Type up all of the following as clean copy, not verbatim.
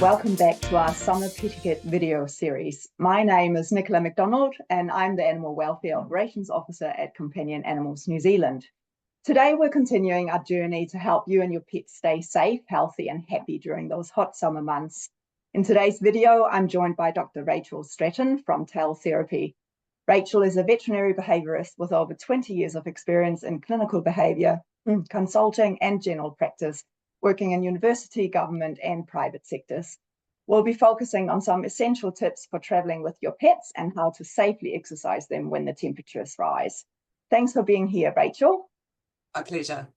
Welcome back to our Summer Pet-iquette video series. My name is Nicola McDonald and I'm the Animal Welfare Operations Officer at Companion Animals New Zealand. Today we're continuing our journey to help you and your pets stay safe, healthy and happy during those hot summer months. In today's video, I'm joined by Dr. Rachael Stratton from Tail Therapy. Rachael is a veterinary behaviourist with over 20 years of experience in clinical behaviour, consulting and general practice, working in university, government and private sectors. We'll be focusing on some essential tips for travelling with your pets and how to safely exercise them when the temperatures rise. Thanks for being here, Rachael. My pleasure.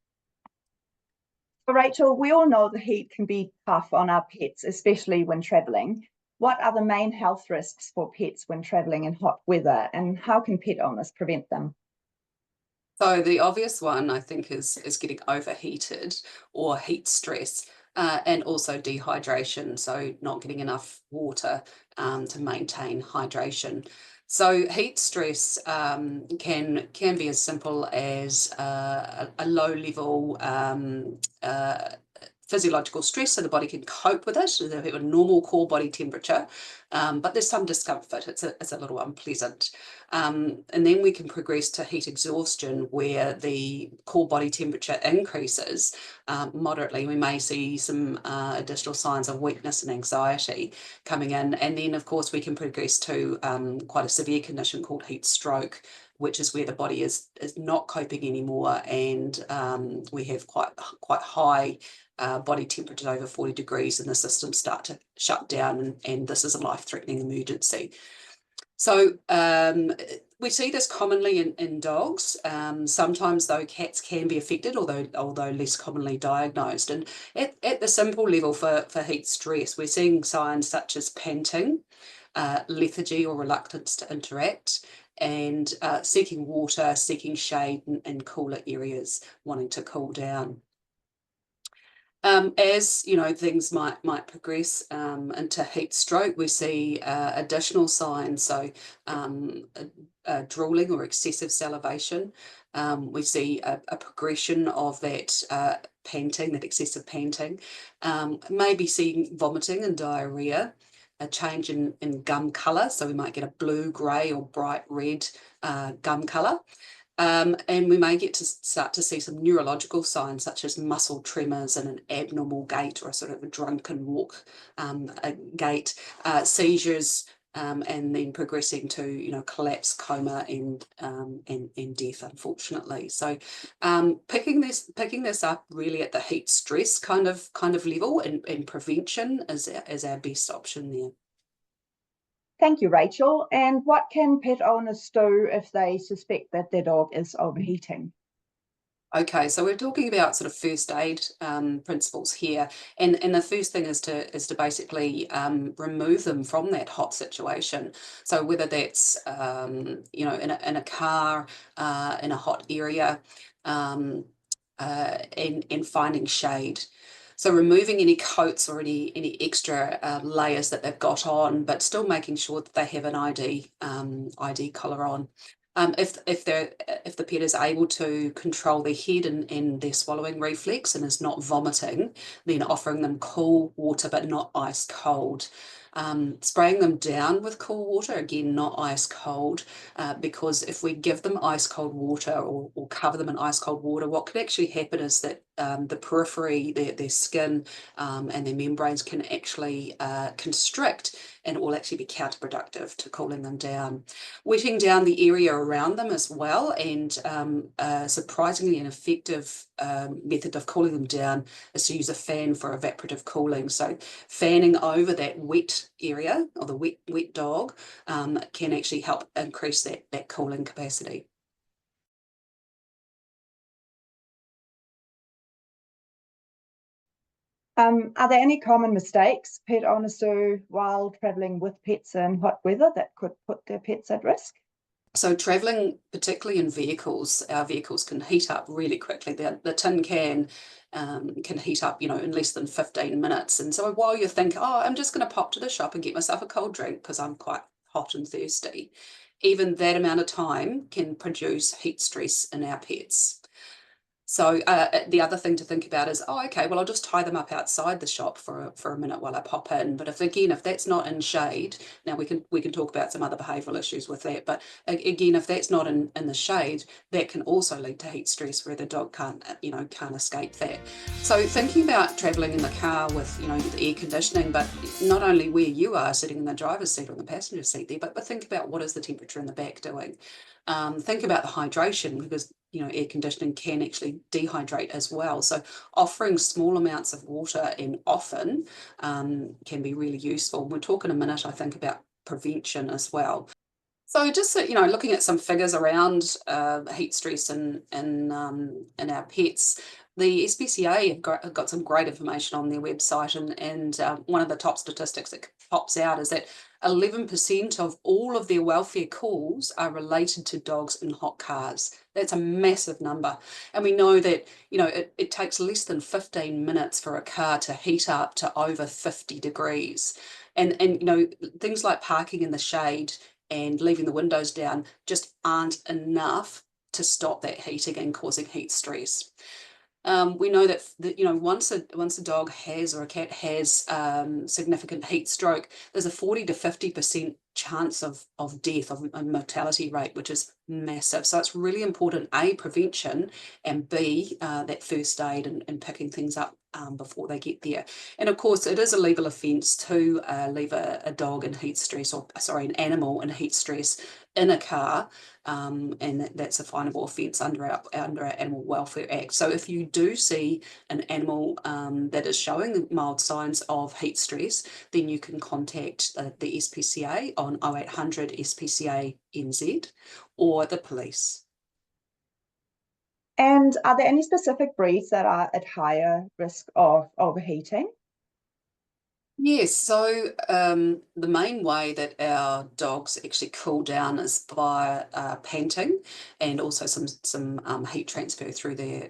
So Rachael, we all know the heat can be tough on our pets, especially when travelling. What are the main health risks for pets when travelling in hot weather, and how can pet owners prevent them? So the obvious one, I think, is getting overheated or heat stress, and also dehydration, so not getting enough water to maintain hydration. So heat stress can be as simple as a low level physiological stress, so the body can cope with it. So they have a normal core body temperature, but there's some discomfort. It's a little unpleasant. And then we can progress to heat exhaustion, where the core body temperature increases moderately. We may see some additional signs of weakness and anxiety coming in. And then, of course, we can progress to quite a severe condition called heat stroke, which is where the body is not coping anymore, and we have quite high body temperatures over 40 degrees, and the systems start to shut down, and this is a life-threatening emergency. So we see this commonly in dogs. Sometimes, though, cats can be affected, although less commonly diagnosed. And at the simple level for heat stress, we're seeing signs such as panting, lethargy or reluctance to interact, and seeking water, seeking shade in cooler areas, wanting to cool down. As you know, things might progress into heat stroke, we see additional signs, so drooling or excessive salivation. We see a progression of that panting, that excessive panting. Maybe seeing vomiting and diarrhea, a change in gum colour, so we might get a blue, grey or bright red gum colour. And we may start to see some neurological signs such as muscle tremors and an abnormal gait, or a sort of a drunken walk gait, seizures, and then progressing to collapse, coma, and death, unfortunately. So picking this up really at the heat stress kind of level, and prevention is our best option there. Thank you, Rachael. And what can pet owners do if they suspect that their dog is overheating? Okay, so we're talking about sort of first aid principles here, and the first thing is to basically remove them from that hot situation. So whether that's in a car, in a hot area, and finding shade. So removing any coats or any extra layers that they've got on, but still making sure that they have an ID collar on. If the pet is able to control their head and their swallowing reflex and is not vomiting, then offering them cool water but not ice cold. Spraying them down with cool water, again not ice cold, because if we give them ice cold water or cover them in ice cold water, what can actually happen is that the periphery, their skin and their membranes can actually constrict, and it will actually be counterproductive to cooling them down. Wetting down the area around them as well, and surprisingly an effective method of cooling them down is to use a fan for evaporative cooling. So fanning over that wet area, or the wet dog, can actually help increase that cooling capacity. Are there any common mistakes pet owners do while travelling with pets in hot weather that could put their pets at risk? So travelling, particularly in vehicles, our vehicles can heat up really quickly. The tin can heat up, in less than 15 minutes. And so while you think, oh, I'm just going to pop to the shop and get myself a cold drink because I'm quite hot and thirsty, even that amount of time can produce heat stress in our pets. So the other thing to think about is, oh, okay, well, I'll just tie them up outside the shop for a minute while I pop in. But if that's not in shade, now we can talk about some other behavioural issues with that. But again, if that's not in the shade, that can also lead to heat stress where the dog can't escape that. So thinking about travelling in the car with the air conditioning, but not only where you are sitting in the driver's seat or in the passenger seat there, but think about what is the temperature in the back doing. Think about the hydration, because air conditioning can actually dehydrate as well. So offering small amounts of water and often can be really useful. We'll talk in a minute, I think, about prevention as well. So just looking at some figures around heat stress in our pets, the SPCA have got some great information on their website, and one of the top statistics that pops out is that 11% of all of their welfare calls are related to dogs in hot cars. That's a massive number. And we know that, it takes less than 15 minutes for a car to heat up to over 50 degrees. And things like parking in the shade and leaving the windows down just aren't enough to stop that heating and causing heat stress. We know that once a dog has, or a cat has, significant heat stroke, there's a 40 to 50% chance of death, of a mortality rate, which is massive. So it's really important, A, prevention, and B, that first aid and picking things up before they get there. And of course, it is a legal offence to leave a dog in heat stress, or sorry, an animal in heat stress in a car, and that's a finable offence under our Animal Welfare Act. So if you do see an animal that is showing mild signs of heat stress, then you can contact the SPCA on 0800 SPCA NZ or the police. And are there any specific breeds that are at higher risk of overheating? Yes, so the main way that our dogs actually cool down is via panting, and also some heat transfer through their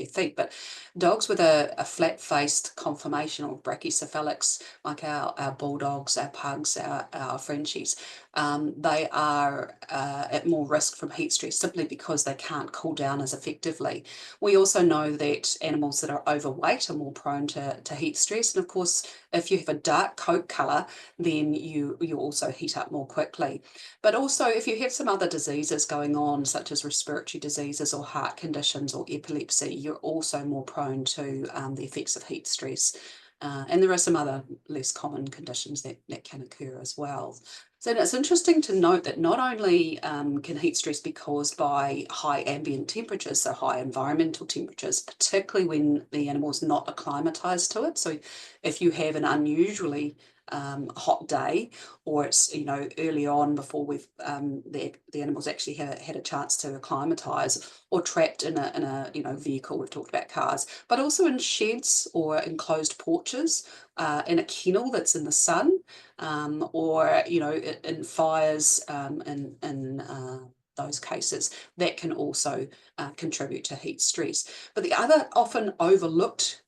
feet. But dogs with a flat-faced conformation or brachycephalics, like our bulldogs, our pugs, our Frenchies, they are at more risk from heat stress simply because they can't cool down as effectively. We also know that animals that are overweight are more prone to heat stress, and of course, if you have a dark coat colour, then you also heat up more quickly. But also, if you have some other diseases going on, such as respiratory diseases or heart conditions or epilepsy, you're also more prone to the effects of heat stress. And there are some other less common conditions that can occur as well. So it's interesting to note that not only can heat stress be caused by high ambient temperatures, so high environmental temperatures, particularly when the animal is not acclimatized to it. So if you have an unusually hot day, or it's early on before we've the animals actually had a chance to acclimatise, or trapped in a vehicle. We've talked about cars, but also in sheds or enclosed porches, in a kennel that's in the sun, or in fires, in those cases, that can also contribute to heat stress. But the other often overlooked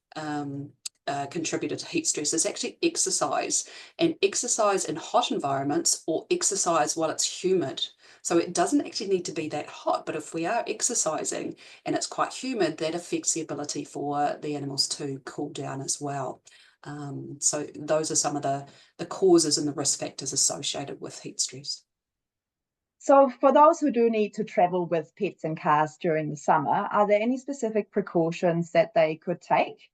contributor to heat stress is actually exercise, and exercise in hot environments, or exercise while it's humid. So it doesn't actually need to be that hot, but if we are exercising and it's quite humid, that affects the ability for the animals to cool down as well. So those are some of the causes and the risk factors associated with heat stress. So for those who do need to travel with pets in cars during the summer, are there any specific precautions that they could take?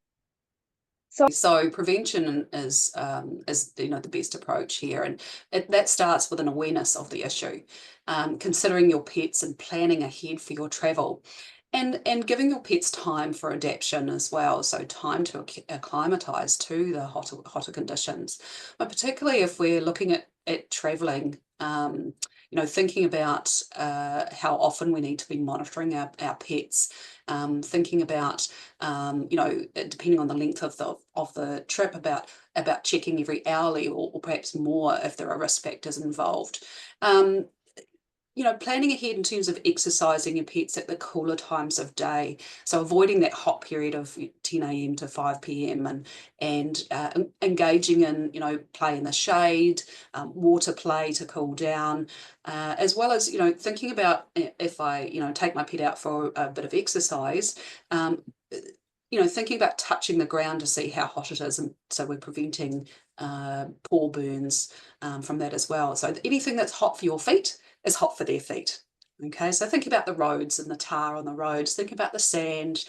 So prevention is the best approach here, and that starts with an awareness of the issue, considering your pets and planning ahead for your travel, and giving your pets time for adaptation as well. So time to acclimatise to the hotter conditions, but particularly if we're looking at travelling. Thinking about how often we need to be monitoring our pets, thinking about depending on the length of the trip, about checking every hourly, or perhaps more if there are risk factors involved. planning ahead in terms of exercising your pets at the cooler times of day. So avoiding that hot period of 10 a.m. to 5 p.m. and engaging in, play in the shade, water play to cool down, as well as, thinking about if I, take my pet out for a bit of exercise, thinking about touching the ground to see how hot it is. And so we're preventing paw burns from that as well. So anything that's hot for your feet is hot for their feet. Okay, so think about the roads and the tar on the roads, think about the sand,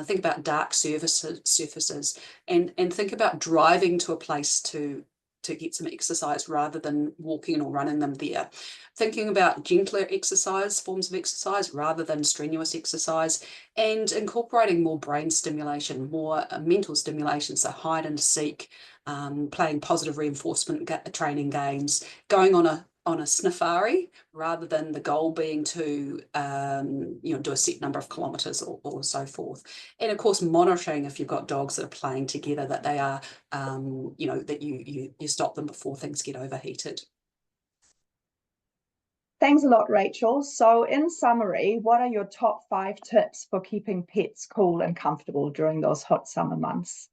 think about dark surfaces, and think about driving to a place to get some exercise rather than walking or running them there. Thinking about gentler forms of exercise rather than strenuous exercise, and incorporating more brain stimulation, more mental stimulation, so hide and seek, playing positive reinforcement training games, going on a safari rather than the goal being to do a set number of kilometers or so forth. And of course, monitoring if you've got dogs that are playing together, that they are that you stop them before things get overheated. Thanks a lot, Rachel. So in summary, what are your top 5 tips for keeping pets cool and comfortable during those hot summer months?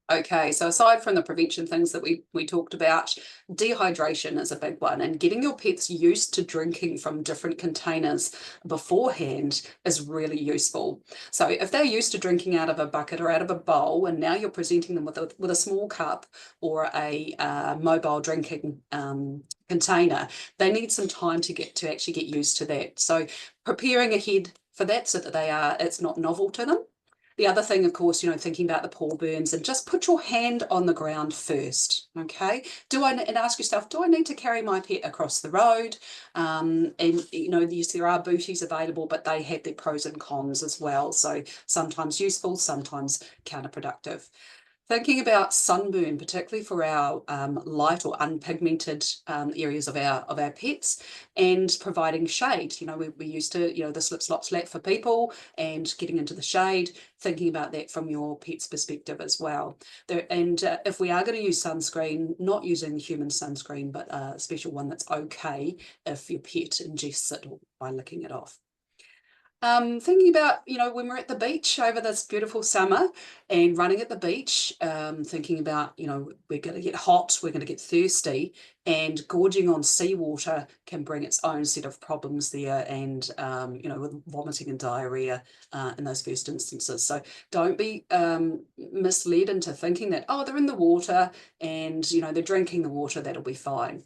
Okay, so aside from the prevention things that we talked about, dehydration is a big one, and getting your pets used to drinking from different containers beforehand is really useful. So if they're used to drinking out of a bucket or out of a bowl, and now you're presenting them with a small cup or a mobile drinking container, they need some time to actually get used to that. So preparing ahead for that so that it's not novel to them. The other thing, of course, thinking about the paw burns, and just put your hand on the ground first, okay? And ask yourself, do I need to carry my pet across the road? And, yes, there are booties available, but they have their pros and cons as well. So sometimes useful, sometimes counterproductive. Thinking about sunburn, particularly for our light or unpigmented areas of our pets, and providing shade. We used to, the slip, slop, slap for people, and getting into the shade, thinking about that from your pet's perspective as well. If we are going to use sunscreen, not using human sunscreen, but a special one that's okay if your pet ingests it by licking it off. Thinking about, when we're at the beach over this beautiful summer and running at the beach, thinking about, we're going to get hot, we're going to get thirsty, and gorging on seawater can bring its own set of problems there, and, with vomiting and diarrhea in those first instances. So don't be misled into thinking that, oh, they're in the water and, they're drinking the water, that'll be fine.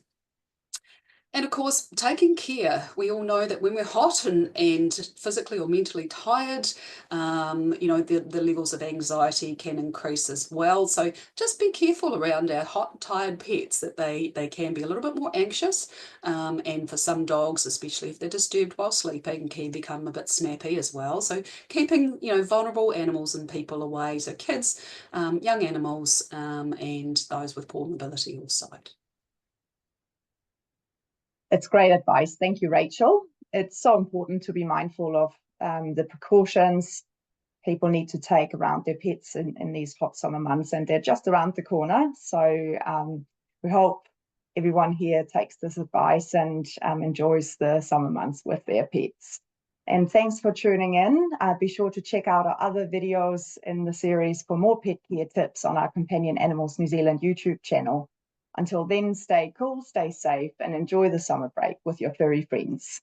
And of course, taking care. We all know that when we're hot and physically or mentally tired, the levels of anxiety can increase as well. So just be careful around our hot, tired pets, that they can be a little bit more anxious. And for some dogs, especially if they're disturbed while sleeping, can become a bit snappy as well. So keeping, vulnerable animals and people away. So kids, young animals, and those with poor mobility or sight. It's great advice. Thank you, Rachel. It's so important to be mindful of the precautions people need to take around their pets in these hot summer months, and they're just around the corner. So we hope everyone here takes this advice and enjoys the summer months with their pets. And thanks for tuning in. Be sure to check out our other videos in the series for more pet care tips on our Companion Animals New Zealand YouTube channel. Until then, stay cool, stay safe, and enjoy the summer break with your furry friends.